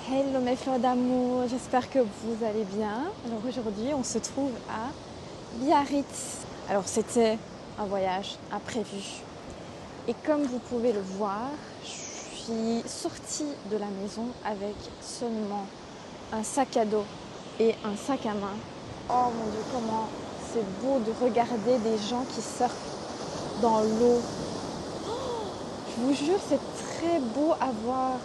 Hello mes fleurs d'amour, j'espère que vous allez bien. Alors aujourd'hui on se trouve à Biarritz. Alors c'était un voyage imprévu. Et comme vous pouvez le voir, je suis sortie de la maison avec seulement un sac à dos et un sac à main. Oh mon dieu, comment c'est beau de regarder des gens qui surfent dans l'eau. Je vous jure, c'est très beau à voir.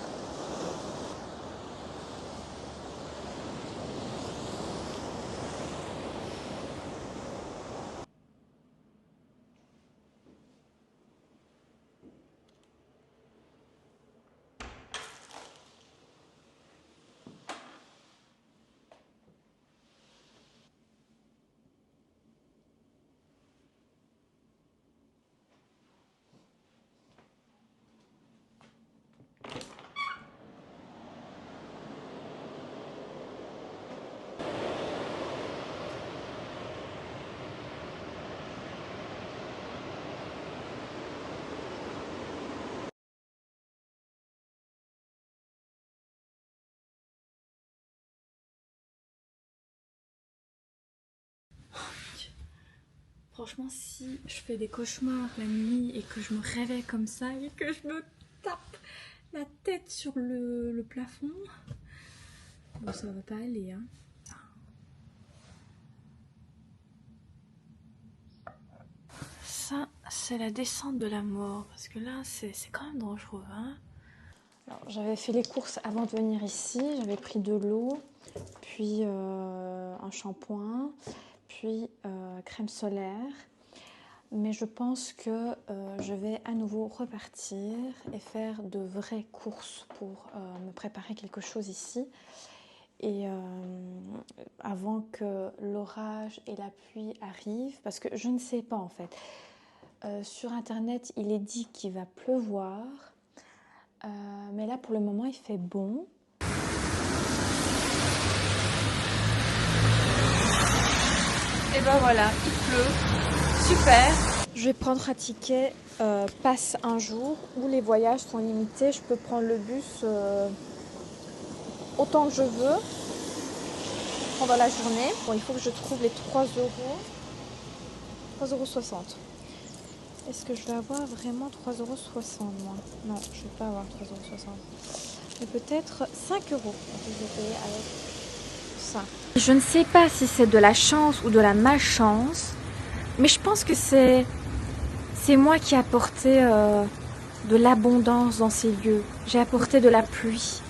Franchement, si je fais des cauchemars la nuit et que je me réveille comme ça et que je me tape la tête sur le plafond, bon, ça va pas aller, hein. Ça, c'est la descente de la mort, parce que là, c'est quand même dangereux, hein. Alors, j'avais fait les courses avant de venir ici, j'avais pris de l'eau, puis un shampoing, puis crème solaire. Mais je pense que je vais à nouveau repartir et faire de vraies courses pour me préparer quelque chose ici. Et avant que l'orage et la pluie arrivent, parce que je ne sais pas en fait. Sur internet, il est dit qu'il va pleuvoir, mais là pour le moment il fait bon. Et ben voilà, il pleut. Super. Je vais prendre un ticket passe un jour où les voyages sont limités. Je peux prendre le bus autant que je veux pendant la journée. Bon, il faut que je trouve les 3 euros. 3,60 €. Est-ce que je vais avoir vraiment 3,60 € moi? Non, je ne vais pas avoir 3,60 €. Mais peut-être 5 euros. Je vais payer avec ça. Je ne sais pas si c'est de la chance ou de la malchance, mais je pense que c'est moi qui ai apporté de l'abondance dans ces lieux. J'ai apporté de la pluie.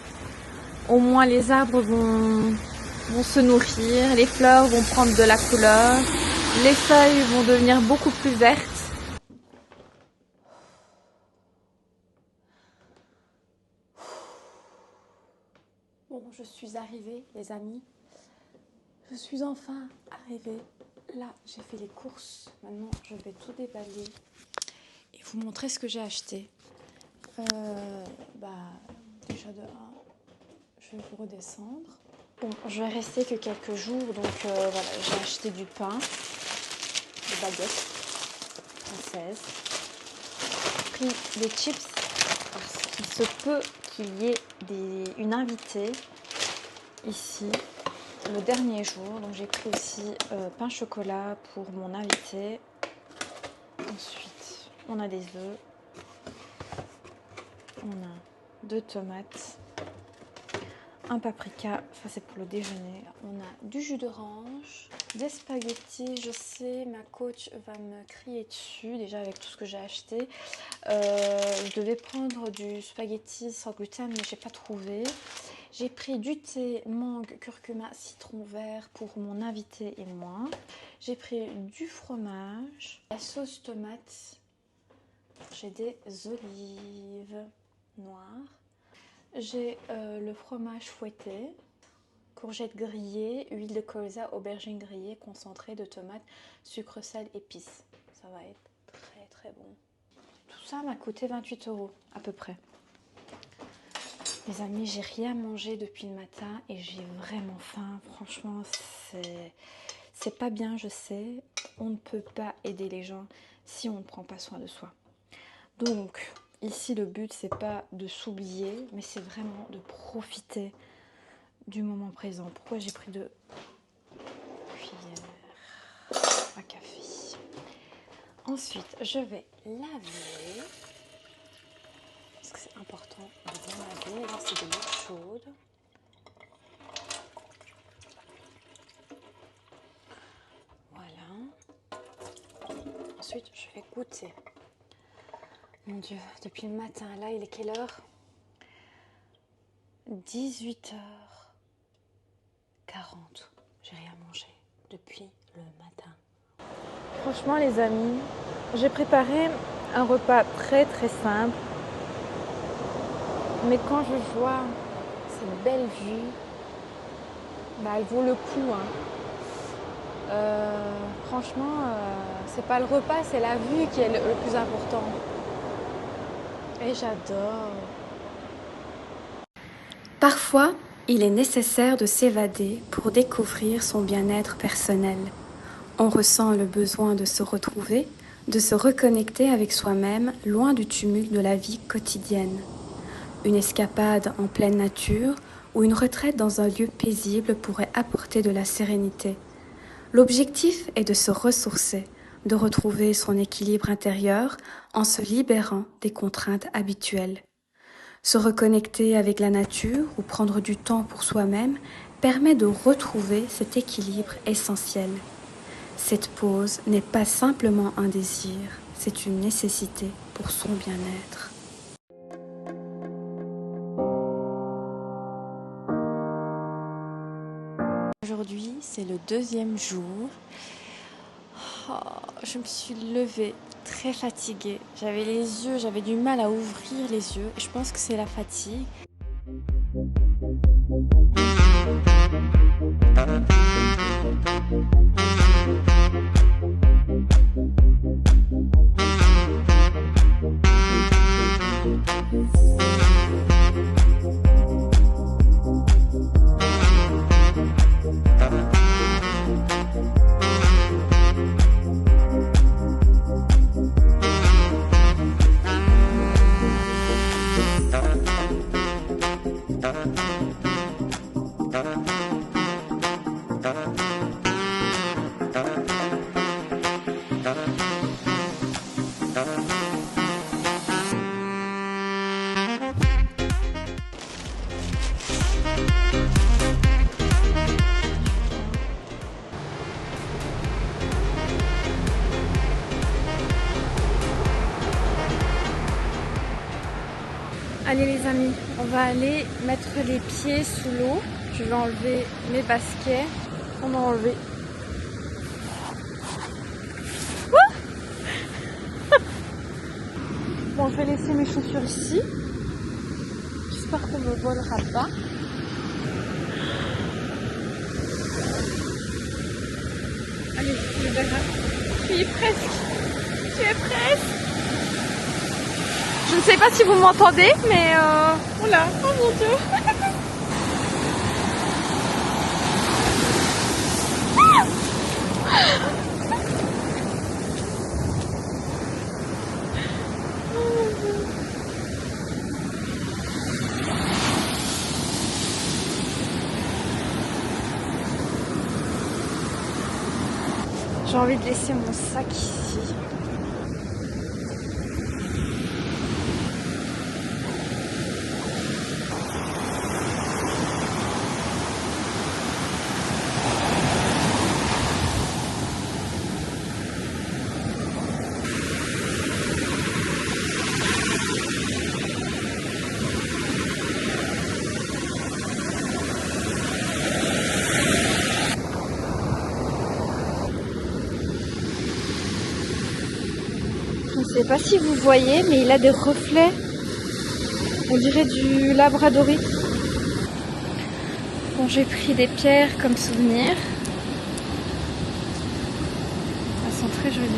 Au moins les arbres vont se nourrir, les fleurs vont prendre de la couleur, les feuilles vont devenir beaucoup plus vertes. Bon, je suis arrivée, les amis. Je suis enfin arrivée. Là, j'ai fait les courses. Maintenant, je vais tout déballer et vous montrer ce que j'ai acheté. Déjà de 1, je vais vous redescendre. Bon, je vais rester que quelques jours, donc voilà, j'ai acheté du pain, des baguettes françaises, pris des chips parce qu'il se peut qu'il y ait une invitée ici le dernier jour, donc j'ai pris aussi pain chocolat pour mon invité. Ensuite, on a des œufs, on a 2 tomates, un paprika, ça c'est pour le déjeuner. On a du jus d'orange, des spaghettis. Je sais, ma coach va me crier dessus déjà avec tout ce que j'ai acheté. Je devais prendre du spaghetti sans gluten, mais j'ai pas trouvé. J'ai pris du thé, mangue, curcuma, citron vert pour mon invité et moi. J'ai pris du fromage, la sauce tomate. J'ai des olives noires. J'ai le fromage fouetté, courgettes grillées, huile de colza, aubergine grillée, concentré de tomates, sucre, sel, épices. Ça va être très très bon. Tout ça m'a coûté 28 € à peu près. Les amis, j'ai rien mangé depuis le matin et j'ai vraiment faim. Franchement, c'est pas bien, je sais. On ne peut pas aider les gens si on ne prend pas soin de soi. Donc, ici, le but, c'est pas de s'oublier, mais c'est vraiment de profiter du moment présent. Pourquoi j'ai pris 2 cuillères à café? Ensuite, je vais laver. Parce que c'est important de bien laver. Là, c'est de l'eau chaude. Voilà. Ensuite, je vais goûter. Mon Dieu, depuis le matin, là, il est quelle heure? 18h40. J'ai rien mangé depuis le matin. Franchement, les amis, j'ai préparé un repas très très simple. Mais quand je vois cette belle vue, bah, elle vaut le coup. Hein. Franchement, c'est pas le repas, c'est la vue qui est le plus important. Et j'adore. Parfois, il est nécessaire de s'évader pour découvrir son bien-être personnel. On ressent le besoin de se retrouver, de se reconnecter avec soi-même, loin du tumulte de la vie quotidienne. Une escapade en pleine nature ou une retraite dans un lieu paisible pourrait apporter de la sérénité. L'objectif est de se ressourcer, de retrouver son équilibre intérieur en se libérant des contraintes habituelles. Se reconnecter avec la nature ou prendre du temps pour soi-même permet de retrouver cet équilibre essentiel. Cette pause n'est pas simplement un désir, c'est une nécessité pour son bien-être. Aujourd'hui, c'est le 2e jour. Oh, je me suis levée très fatiguée. J'avais du mal à ouvrir les yeux. Je pense que c'est la fatigue. Allez les amis, on va aller mettre les pieds sous l'eau. Je vais enlever mes baskets. On va enlever. Bon, je vais laisser mes chaussures ici. J'espère qu'on ne me volera pas. Allez, je verrai. Tu y es presque. Tu es presque. Je ne sais pas si vous m'entendez, mais oula, oh mon Dieu. J'ai envie de laisser mon sac ici. Je ne sais pas si vous voyez, mais il a des reflets. On dirait du labradorite. Bon, j'ai pris des pierres comme souvenir. Elles sont très jolies.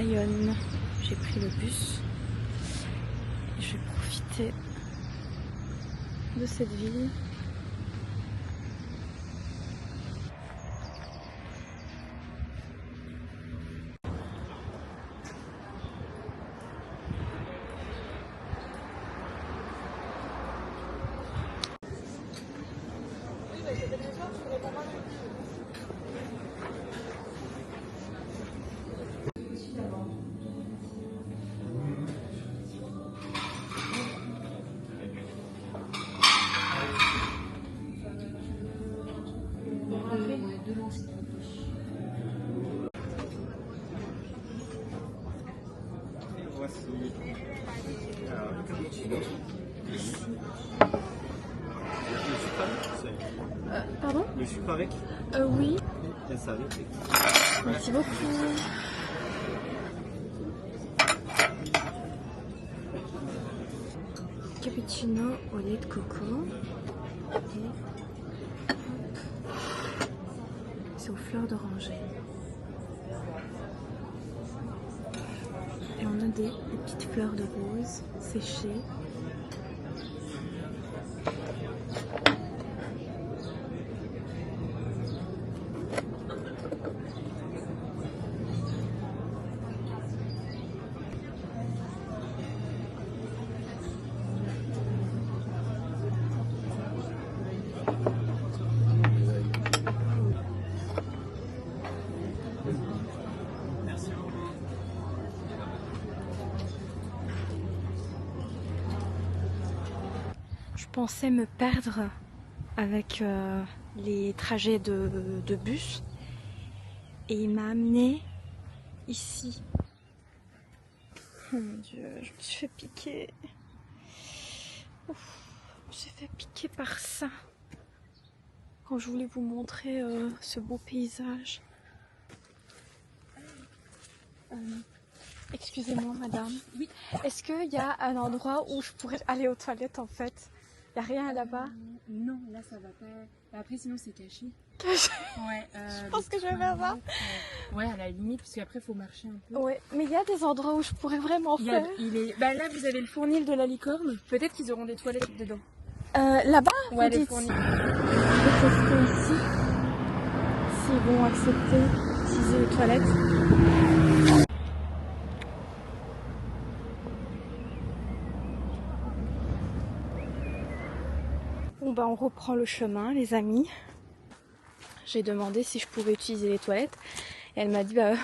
Bayonne. J'ai pris le bus et je vais profiter de cette ville. Voici un cappuccino. Le sucre avec Pardon? Le sucre avec Oui. Et ça avec. Merci beaucoup. Cappuccino au lait de coco. Et c'est aux fleurs d'oranger. Et on a des petites fleurs de rose séchées. Je pensais me perdre avec les trajets de bus et il m'a amené ici. Oh mon Dieu, je me suis fait piquer. Ouf, je me suis fait piquer par ça. Quand je voulais vous montrer ce beau paysage. Excusez-moi madame. Oui. Est-ce qu'il y a un endroit où je pourrais aller aux toilettes en fait? Il n'y a rien là-bas? Non, là ça va pas. Après sinon c'est caché. Caché? Ouais. Je pense que je vais faire ça. Ouais, à la limite, parce qu'après il faut marcher un peu. Ouais, mais il y a des endroits où je pourrais vraiment faire. Bah là vous avez le fournil de la licorne. Peut-être qu'ils auront des toilettes dedans. Là-bas? Ouais, vous les dites? fournils. Je vais tester ici. S'ils vont accepter d'utiliser les toilettes. Bon bah on reprend le chemin les amis. J'ai demandé si je pouvais utiliser les toilettes et elle m'a dit bah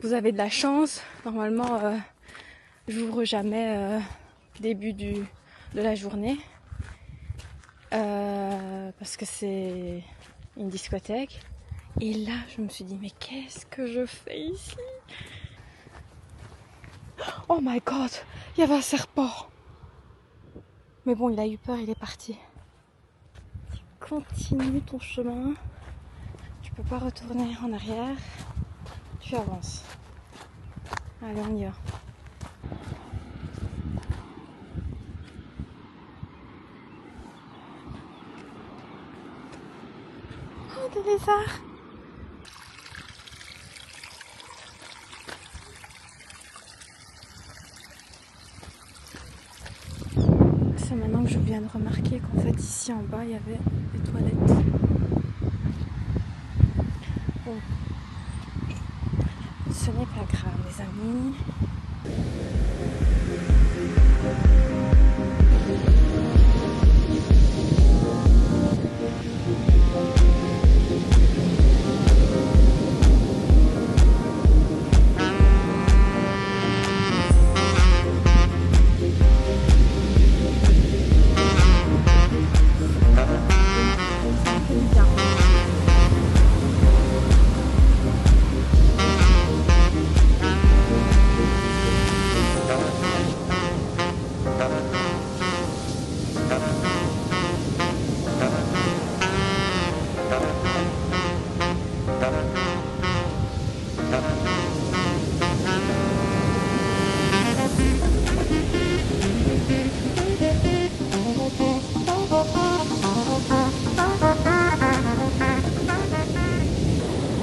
vous avez de la chance, normalement j'ouvre jamais début de la journée parce que c'est une discothèque. Et là je me suis dit mais qu'est-ce que je fais ici? Oh my god, il y avait un serpent. Mais bon il a eu peur, il est parti. Continue ton chemin, tu peux pas retourner en arrière, tu avances. Allez, on y va. Oh, des lézards! C'est maintenant que je viens de remarquer qu'en fait ici en bas il y avait des toilettes. Bon, ce n'est pas grave les amis.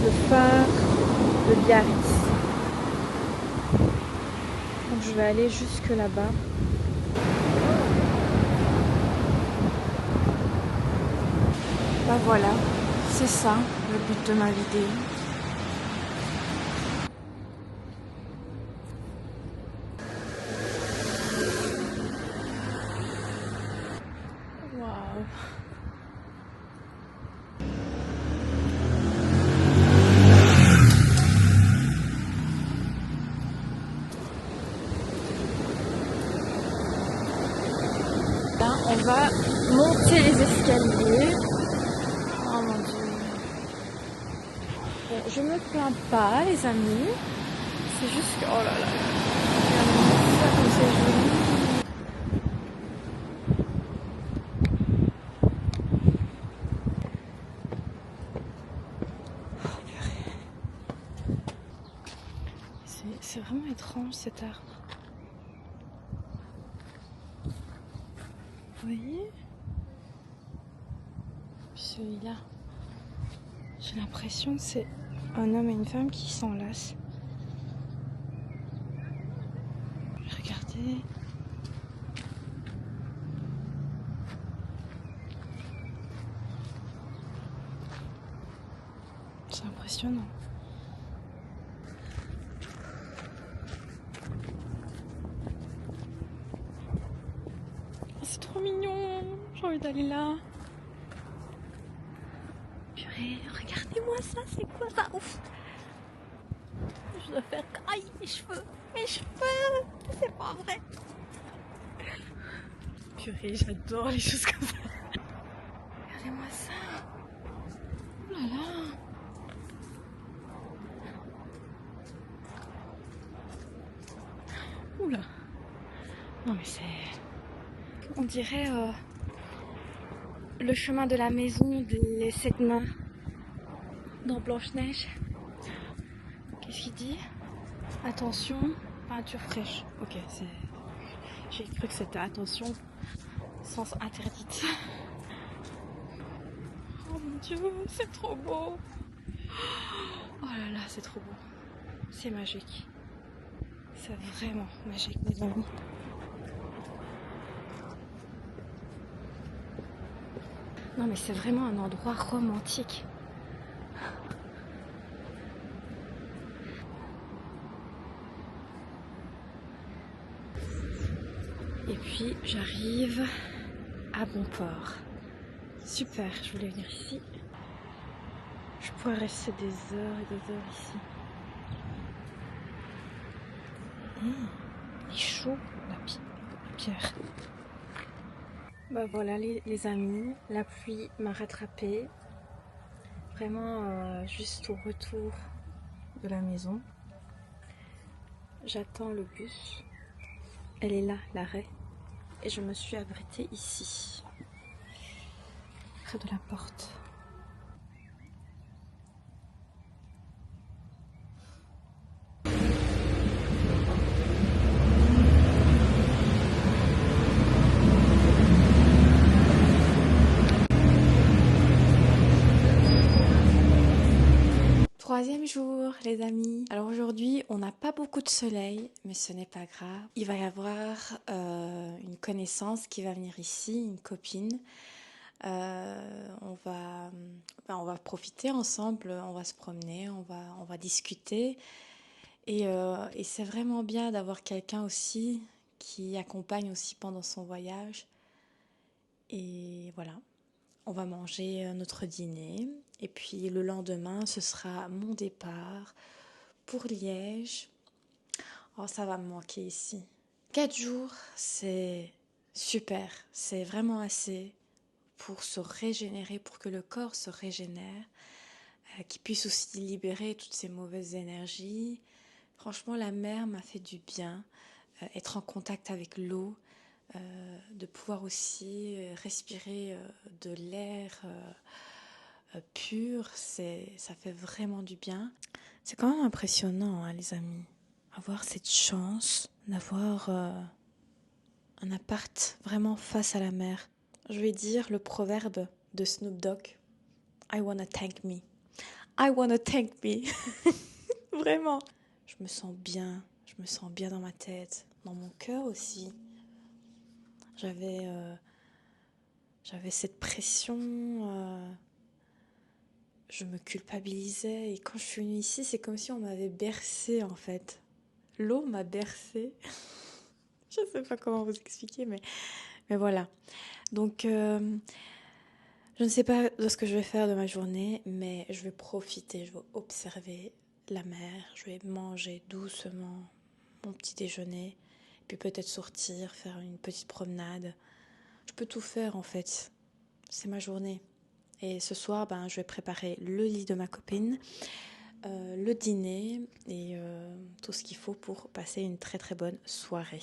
Le phare de Biarritz. je vais aller jusque là-bas. Bah voilà, c'est ça le but de ma vidéo. Waouh. Là, on va monter les escaliers. Oh mon dieu. Bon, je me plains pas, les amis. C'est juste que... Oh là là. Regardez ça comme c'est joli. Oh, purée. C'est vraiment étrange cet arbre. Vous voyez? Celui-là. J'ai l'impression que c'est un homme et une femme qui s'enlacent. Regardez. C'est impressionnant. Oh, c'est trop mignon. J'ai envie d'aller là. Purée, regardez-moi ça, c'est quoi ça? Ouf. Je dois faire... Aïe, mes cheveux. Mes cheveux. C'est pas vrai. Purée, j'adore les choses comme ça. Regardez-moi ça. Oh là là. Oula. Non mais c'est... On dirait le chemin de la maison des 7 nains dans Blanche-Neige. Qu'est-ce qu'il dit? Attention, peinture fraîche. Ok, c'est... J'ai cru que c'était attention, sens interdite. Oh mon dieu, c'est trop beau. Oh là là, c'est trop beau. C'est magique. C'est vraiment magique, mes amis. Non mais c'est vraiment un endroit romantique. Et puis j'arrive à Bonport. Super, je voulais venir ici. Je pourrais rester des heures et des heures ici. Il est chaud, la pierre. Bah voilà les amis, la pluie m'a rattrapée. Vraiment juste au retour de la maison. J'attends le bus. Elle est là, l'arrêt. Et je me suis abritée ici, près de la porte. Troisième jour, les amis. Alors aujourd'hui, on n'a pas beaucoup de soleil, mais ce n'est pas grave. Il va y avoir une connaissance qui va venir ici, une copine. On va profiter ensemble, on va se promener, on va discuter. Et c'est vraiment bien d'avoir quelqu'un aussi qui accompagne aussi pendant son voyage. Et voilà. On va manger notre dîner et puis le lendemain, ce sera mon départ pour Liège. Oh, ça va me manquer ici. 4 jours, c'est super. C'est vraiment assez pour se régénérer, pour que le corps se régénère, qu'il puisse aussi libérer toutes ces mauvaises énergies. Franchement, la mer m'a fait du bien. Être en contact avec l'eau. De pouvoir aussi respirer de l'air pur, ça fait vraiment du bien. C'est quand même impressionnant, hein, les amis, avoir cette chance d'avoir un appart vraiment face à la mer. Je vais dire le proverbe de Snoop Dogg. I wanna thank me. I wanna thank me. Vraiment. Je me sens bien dans ma tête, dans mon cœur aussi. J'avais cette pression, je me culpabilisais et quand je suis venue ici, c'est comme si on m'avait bercée en fait. L'eau m'a bercée. Je sais pas comment vous expliquer, mais voilà. Donc, je ne sais pas de ce que je vais faire de ma journée, mais je vais profiter, je vais observer la mer, je vais manger doucement mon petit déjeuner, puis peut-être sortir, faire une petite promenade. Je peux tout faire en fait, c'est ma journée. Et ce soir, je vais préparer le lit de ma copine, le dîner et tout ce qu'il faut pour passer une très très bonne soirée.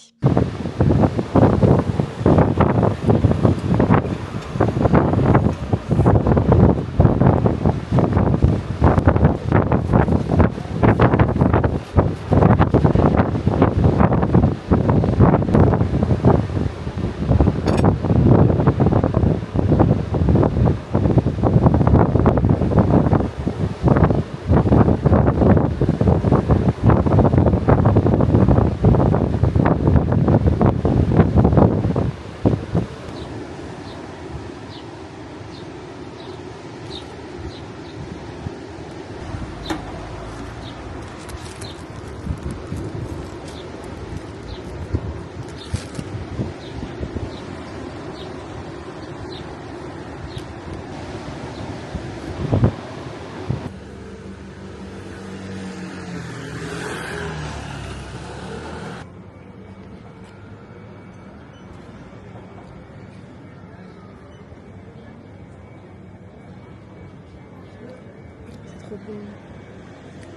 Trop beau.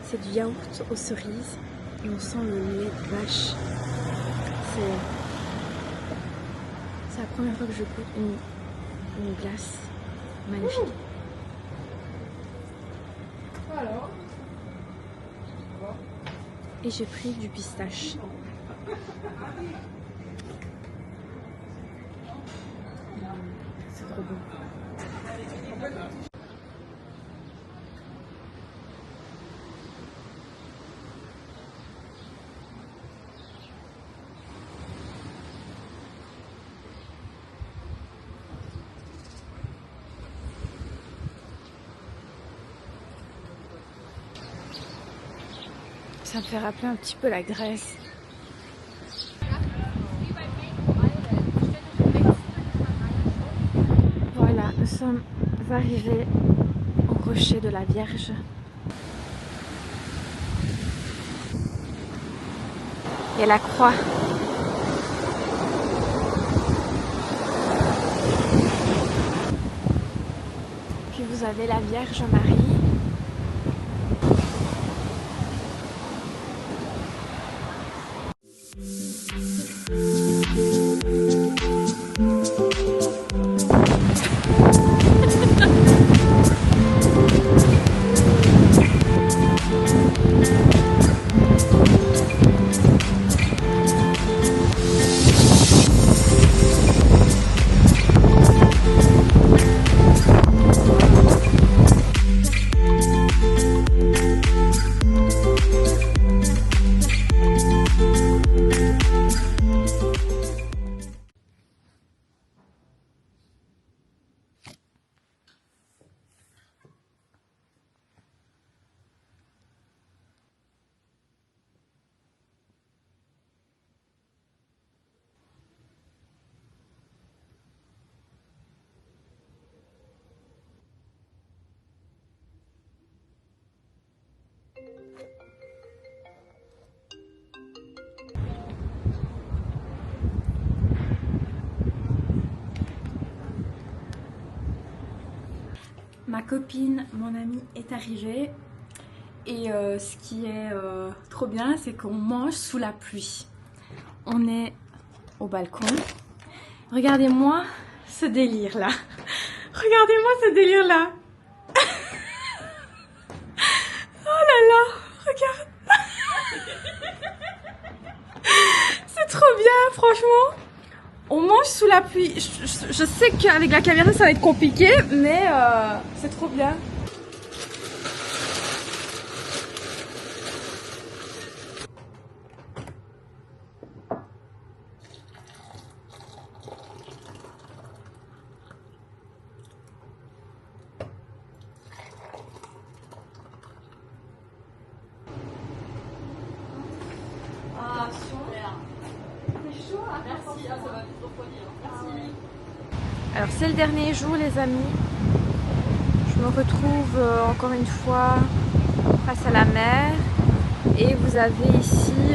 C'est du yaourt aux cerises et on sent le lait de vache. C'est la première fois que je goûte une glace magnifique. Et j'ai pris du pistache. C'est trop bon. Ça me fait rappeler un petit peu la Grèce. Voilà, nous sommes arrivés au rocher de la Vierge. Et la croix. Puis vous avez la Vierge Marie. Ma copine, mon amie est arrivée et ce qui est trop bien, c'est qu'on mange sous la pluie. On est au balcon. Regardez-moi ce délire là. Regardez-moi ce délire là. Oh là là, regarde. C'est trop bien, franchement. On mange sous la pluie. Je sais qu'avec la caméra ça va être compliqué, mais c'est trop bien. Alors c'est le dernier jour les amis. Je me retrouve encore une fois face à la mer. Et vous avez ici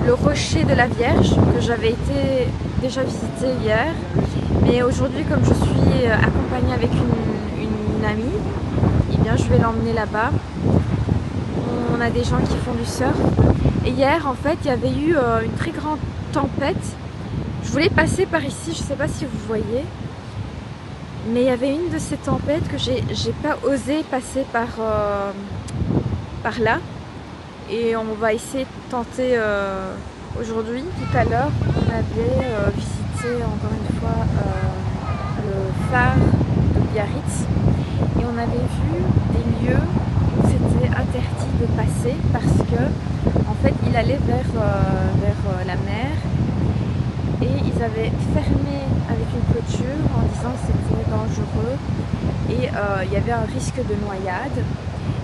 le rocher de la Vierge que j'avais été déjà visité hier. Mais aujourd'hui, comme je suis accompagnée avec une amie, eh bien, je vais l'emmener là-bas. On a des gens qui font du surf. Et hier, en fait, il y avait eu une très grande tempête. Je voulais passer par ici, je ne sais pas si vous voyez. Mais il y avait une de ces tempêtes que j'ai pas osé passer par là. Et on va essayer de tenter aujourd'hui. Tout à l'heure, on avait visité encore une fois le phare de Biarritz. Et on avait vu des lieux où c'était interdit de passer parce que en fait il allait vers la mer. Et ils avaient fermé avec une clôture en disant que c'était dangereux et il y avait un risque de noyade.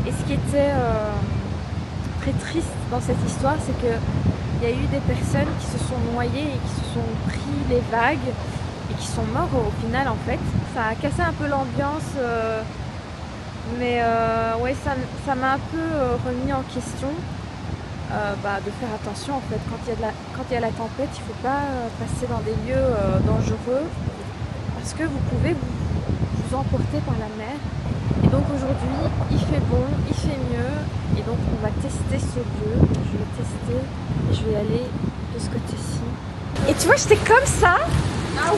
Et ce qui était très triste dans cette histoire, c'est qu'il y a eu des personnes qui se sont noyées et qui se sont pris les vagues et qui sont morts au final en fait. Ça a cassé un peu l'ambiance, mais ouais, ça m'a un peu remis en question. De faire attention en fait, quand il y a la tempête, il ne faut pas passer dans des lieux dangereux parce que vous pouvez vous emporter par la mer. Et donc aujourd'hui il fait bon, il fait mieux et donc on va tester ce lieu. Je vais tester et je vais aller de ce côté-ci. Et tu vois, j'étais comme ça,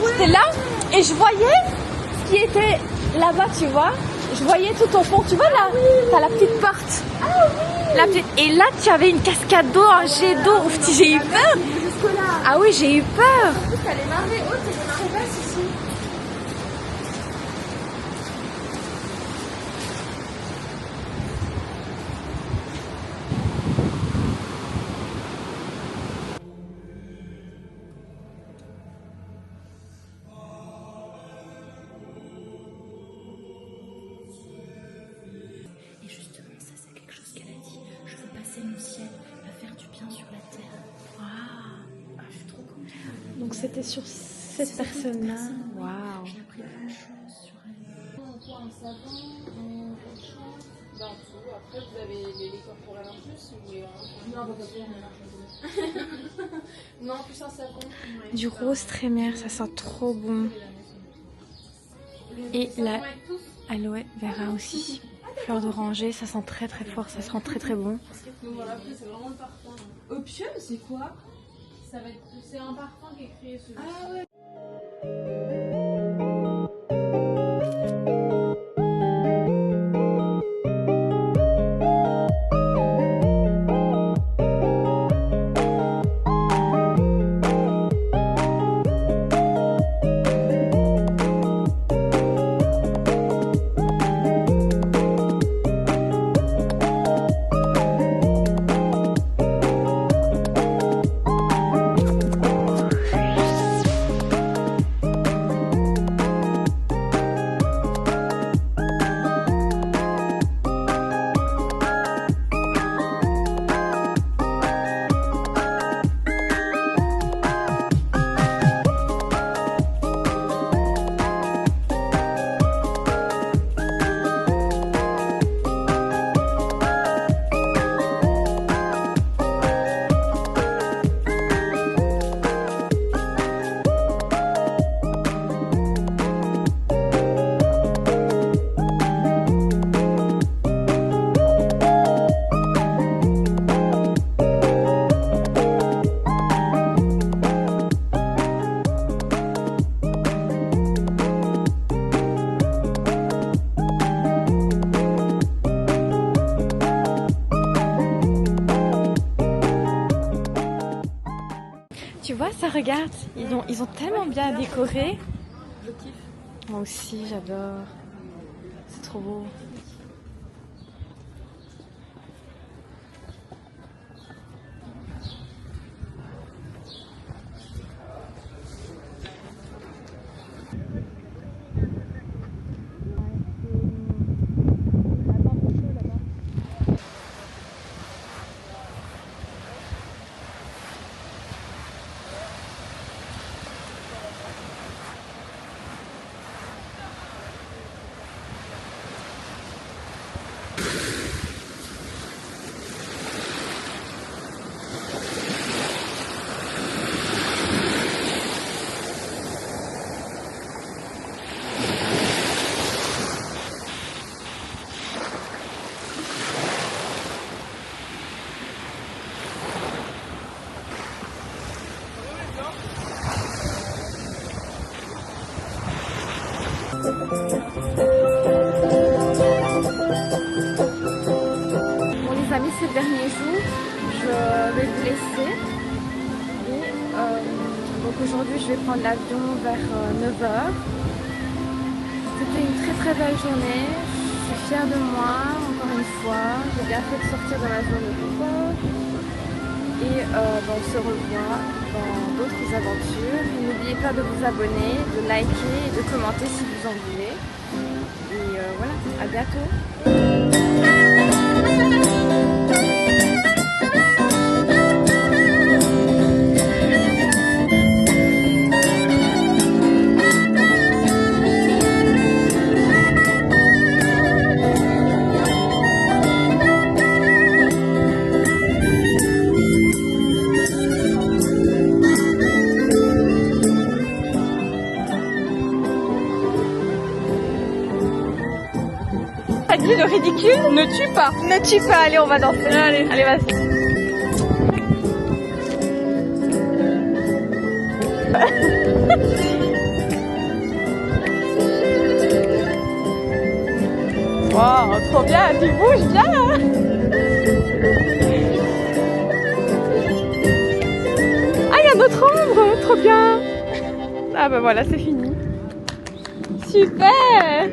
j'étais là et je voyais ce qui était là-bas, tu vois. Je voyais tout au fond, tu vois là, t'as la petite porte. Et là, tu avais une cascade d'eau, un jet d'eau. J'ai eu peur. Ah oui, j'ai eu peur. En plus, t'as les marées hautes et les marées basses ici. Et justement, ça c'est quelque chose qu'elle a dit. Je veux passer mon ciel à faire du bien sur la terre. Ah, je suis trop contente. Donc c'était sur cette personne-là. Waouh. J'ai appris plein de choses sur elle. Un savon, un champ. Ben tout. Après, vous avez les corporels en plus si vous voulez. Non, on va pas faire. Non, plus un savon. Du rose trémère, ça sent trop bon. Et la aloe vera aussi. Fleur d'oranger, ça sent très très fort, ça sent très très bon. Donc voilà, après, c'est vraiment le parfum. Opium, c'est quoi? C'est un parfum qui est créé celui-ci. Ah ouais. Tu vois, ça regarde, ils ont tellement bien décoré. Je kiffe. Moi aussi, j'adore. C'est trop beau. aujourd'hui je vais prendre l'avion vers 9h. C'était une très belle journée. Je suis fière de moi, encore une fois. J'ai bien fait de sortir de ma zone de confort. Et on se revoit dans d'autres aventures. N'oubliez pas de vous abonner, de liker et de commenter si vous en voulez. Et voilà, à bientôt. T'as dit le ridicule ne tue pas. Ne tue pas, allez on va danser. Allez, vas-y. Wow, trop bien, tu bouges bien. Ah, il y a notre ombre, trop bien. Ah bah voilà, c'est fini. Super.